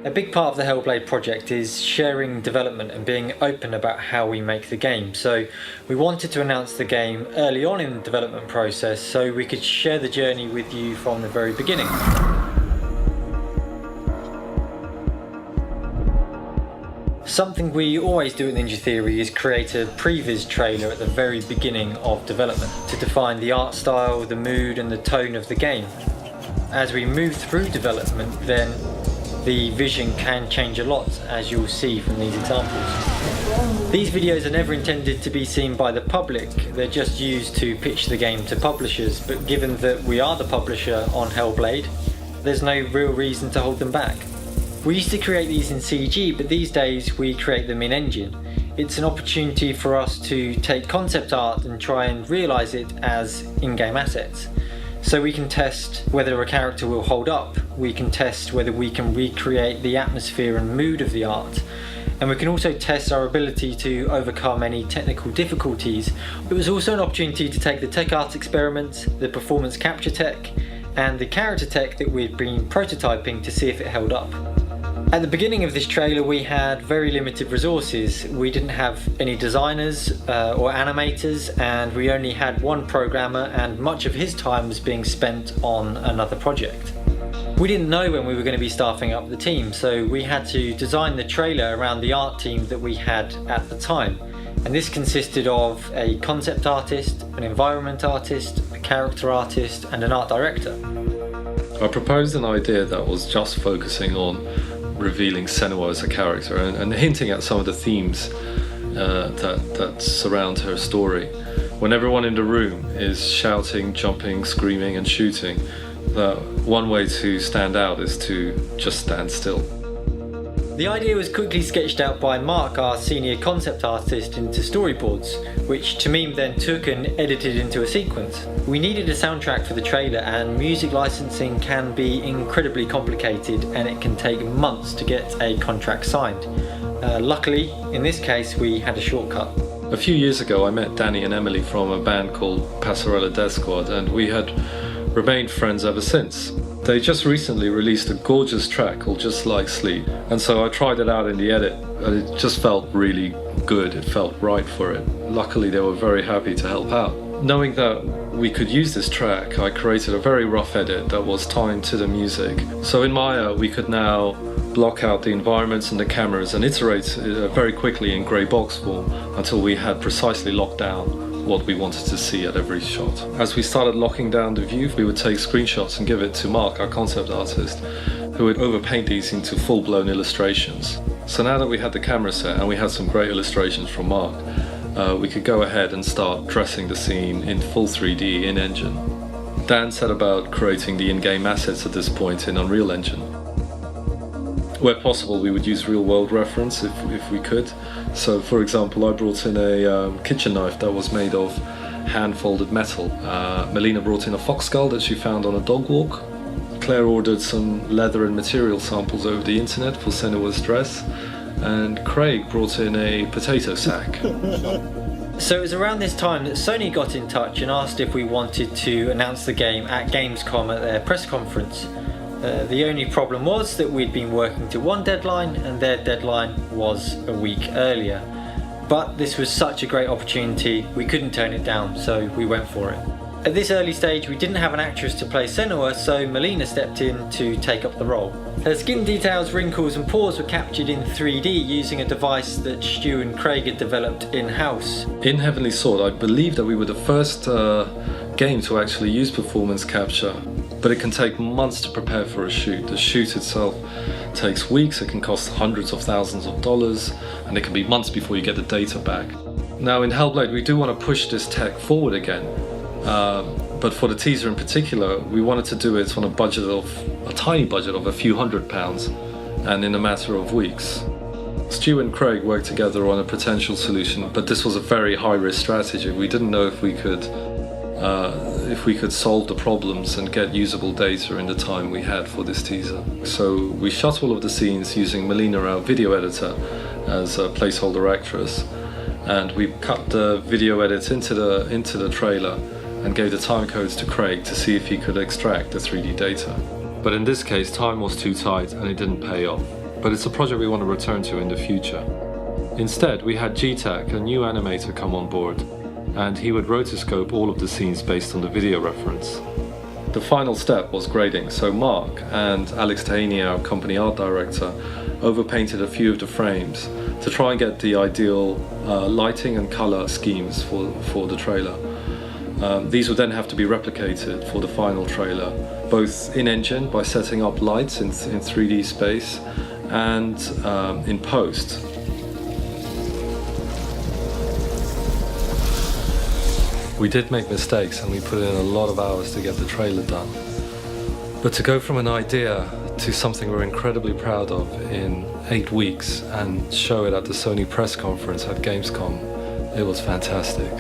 A big part of the Hellblade project is sharing development and being open about how we make the game. So we wanted to announce the game early on in the development process so we could share the journey with you from the very beginning. Something we always do at Ninja Theory is create a previs trailer at the very beginning of development to define the art style, the mood and the tone of the game. As we move through development, then the vision can change a lot, as you'll see from these examples. These videos are never intended to be seen by the public, they're just used to pitch the game to publishers, but given that we are the publisher on Hellblade, there's no real reason to hold them back. We used to create these in CG, but these days we create them in engine. It's an opportunity for us to take concept art and try and realise it as in-game assets. So we can test whether a character will hold up, we can test whether we can recreate the atmosphere and mood of the art, and we can also test our ability to overcome any technical difficulties. It was also an opportunity to take the tech art experiment, the performance capture tech, and the character tech that we'd been prototyping to see if it held up. At the beginning of this trailer we had very limited resources. We didn't have any designers or animators, and we only had one programmer, and much of his time was being spent on another project. We didn't know when we were going to be staffing up the team, so we had to design the trailer around the art team that we had at the time. And this consisted of a concept artist, an environment artist, a character artist and an art director. I proposed an idea that was just focusing on revealing Senua as a character and hinting at some of the themes that surround her story. When everyone in the room is shouting, jumping, screaming and shooting, that one way to stand out is to just stand still. The idea was quickly sketched out by Mark, our senior concept artist, into storyboards, which Tamim then took and edited into a sequence. We needed a soundtrack for the trailer, and music licensing can be incredibly complicated and it can take months to get a contract signed. Luckily, in this case, we had a shortcut. A few years ago I met Danny and Emily from a band called Passarella Death Squad, and we had remained friends ever since. They just recently released a gorgeous track called Just Like Sleep, and so I tried it out in the edit and it just felt really good, it felt right for it. Luckily they were very happy to help out. Knowing that we could use this track, I created a very rough edit that was timed to the music. So in Maya we could now block out the environments and the cameras and iterate very quickly in grey box form until we had precisely locked down what we wanted to see at every shot. As we started locking down the view, we would take screenshots and give it to Mark, our concept artist, who would overpaint these into full-blown illustrations. So now that we had the camera set and we had some great illustrations from Mark, we could go ahead and start dressing the scene in full 3D in Engine. Dan set about creating the in-game assets at this point in Unreal Engine. Where possible, we would use real-world reference if we could. So, for example, I brought in a kitchen knife that was made of hand-folded metal. Melina brought in a fox skull that she found on a dog walk. Claire ordered some leather and material samples over the internet for Senua's dress. And Craig brought in a potato sack. So it was around this time that Sony got in touch and asked if we wanted to announce the game at Gamescom at their press conference. The only problem was that we'd been working to one deadline and their deadline was a week earlier. But this was such a great opportunity, we couldn't turn it down, so we went for it. At this early stage we didn't have an actress to play Senua, so Melina stepped in to take up the role. Her skin details, wrinkles and pores were captured in 3D using a device that Stu and Craig had developed in-house. In Heavenly Sword, I believe that we were the first game to actually use performance capture, but it can take months to prepare for a shoot. The shoot itself takes weeks, it can cost hundreds of thousands of dollars, and it can be months before you get the data back. Now in Hellblade we do want to push this tech forward again, but for the teaser in particular we wanted to do it on a tiny budget of a few £100 and in a matter of weeks. Stu and Craig worked together on a potential solution, but this was a very high-risk strategy. We didn't know if we could solve the problems and get usable data in the time we had for this teaser. So we shot all of the scenes using Melina, our video editor, as a placeholder actress, and we cut the video edit into the trailer and gave the time codes to Craig to see if he could extract the 3D data. But in this case time was too tight and it didn't pay off. but it's a project we want to return to in the future. Instead, we had GTAC, a new animator, come on board, and he would rotoscope all of the scenes based on the video reference. The final step was grading, so Mark and Alex Tahaney, our company art director, overpainted a few of the frames to try and get the ideal lighting and color schemes for the trailer. These would then have to be replicated for the final trailer, both in engine by setting up lights in 3D space and in post. We did make mistakes and we put in a lot of hours to get the trailer done. But to go from an idea to something we're incredibly proud of in 8 weeks and show it at the Sony press conference at Gamescom, it was fantastic.